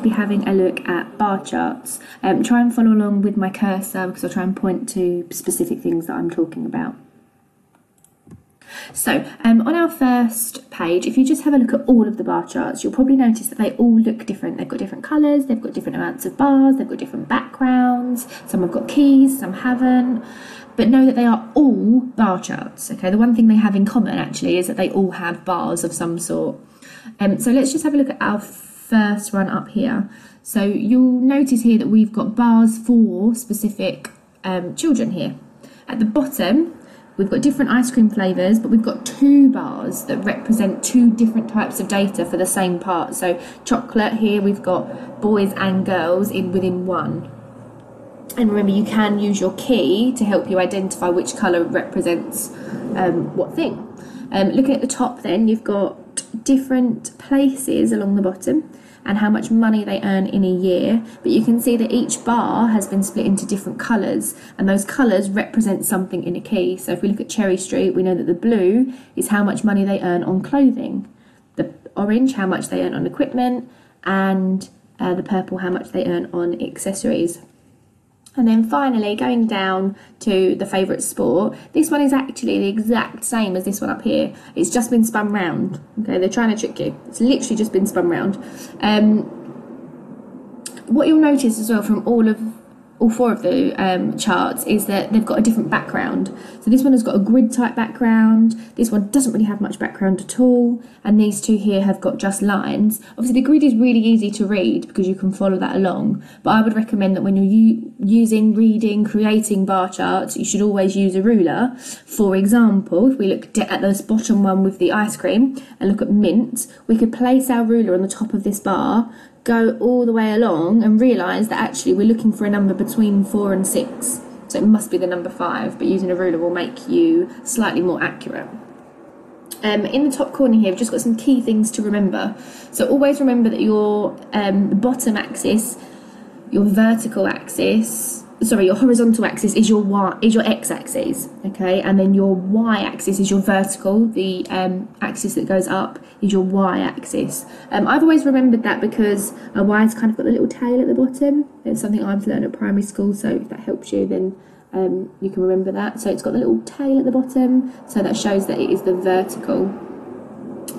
be having a look at bar charts. Try and follow along with my cursor because I'll try and point to specific things that I'm talking about. So on our first page, if you just have a look at all of the bar charts, you'll probably notice that they all look different. They've got different colours, they've got different amounts of bars, they've got different backgrounds, some have got keys, some haven't. But know that they are all bar charts, okay? The one thing they have in common, actually, is that they all have bars of some sort. So let's just have a look at our first one up here. So you'll notice here that we've got bars for specific children here. At the bottom, we've got different ice cream flavours, but we've got 2 bars that represent 2 different types of data for the same part. So chocolate here, we've got boys and girls within one. And remember, you can use your key to help you identify which colour represents what thing. Looking at the top then, you've got different places along the bottom and how much money they earn in a year. But you can see that each bar has been split into different colours, and those colours represent something in a key. So if we look at Cherry Street, we know that the blue is how much money they earn on clothing, the orange how much they earn on equipment, and the purple how much they earn on accessories. And then finally, going down to the favourite sport, this one is actually the exact same as this one up here. It's just been spun round. Okay, they're trying to trick you. It's literally just been spun round. What you'll notice as well from all 4 of the charts is that they've got a different background. So this one has got a grid type background, this one doesn't really have much background at all, and these 2 here have got just lines. Obviously the grid is really easy to read because you can follow that along, but I would recommend that when you're creating bar charts, you should always use a ruler. For example, if we look at this bottom one with the ice cream and look at mint, we could place our ruler on the top of this bar, go all the way along and realise that actually we're looking for a number between 4 and 6. So it must be the number 5, but using a ruler will make you slightly more accurate. In the top corner here, we've just got some key things to remember. So always remember that your bottom axis, your vertical axis, sorry, your horizontal axis is your x-axis, okay, and then your y-axis is your vertical. The axis that goes up is your y-axis. I've always remembered that because a y's kind of got the little tail at the bottom. It's something I've learned at primary school, so if that helps you, then you can remember that. So it's got the little tail at the bottom, so that shows that it is the vertical.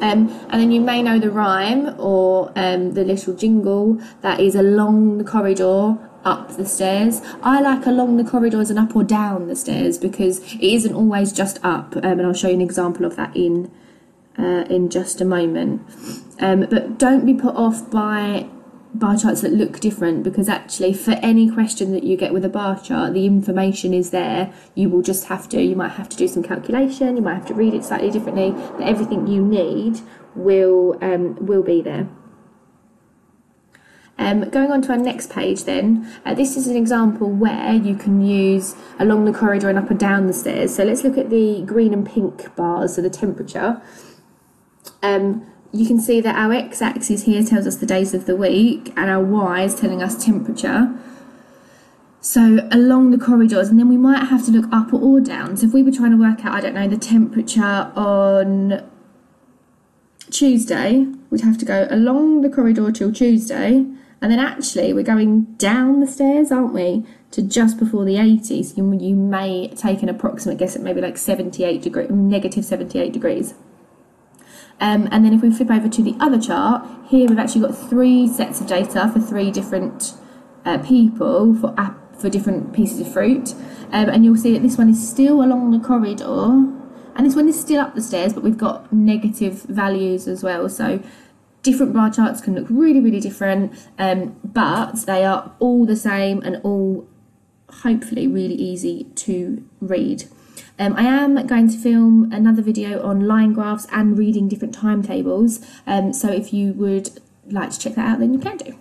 And then you may know the rhyme or the little jingle that is along the corridor, up the stairs. I like along the corridors and up or down the stairs because it isn't always just up, and I'll show you an example of that in just a moment. But don't be put off by bar charts that look different, because actually for any question that you get with a bar chart, the information is there. You will just have to, you might have to do some calculation, you might have to read it slightly differently, but everything you need will be there. Going on to our next page then, this is an example where you can use along the corridor and up and down the stairs. So let's look at the green and pink bars, so the temperature. You can see that our x-axis here tells us the days of the week and our y is telling us temperature. So along the corridors, and then we might have to look up or down. So if we were trying to work out, I don't know, the temperature on Tuesday, we'd have to go along the corridor till Tuesday, and then actually we're going down the stairs, aren't we, to just before the 80s. You may take an approximate guess at maybe like negative 78 degrees. And then if we flip over to the other chart, here we've actually got 3 sets of data for 3 different people for different pieces of fruit. And you'll see that this one is still along the corridor, and this one is still up the stairs, but we've got negative values as well. So different bar charts can look really, really different, but they are all the same and all hopefully really easy to read. I am going to film another video on line graphs and reading different timetables, so if you would like to check that out, then you can do.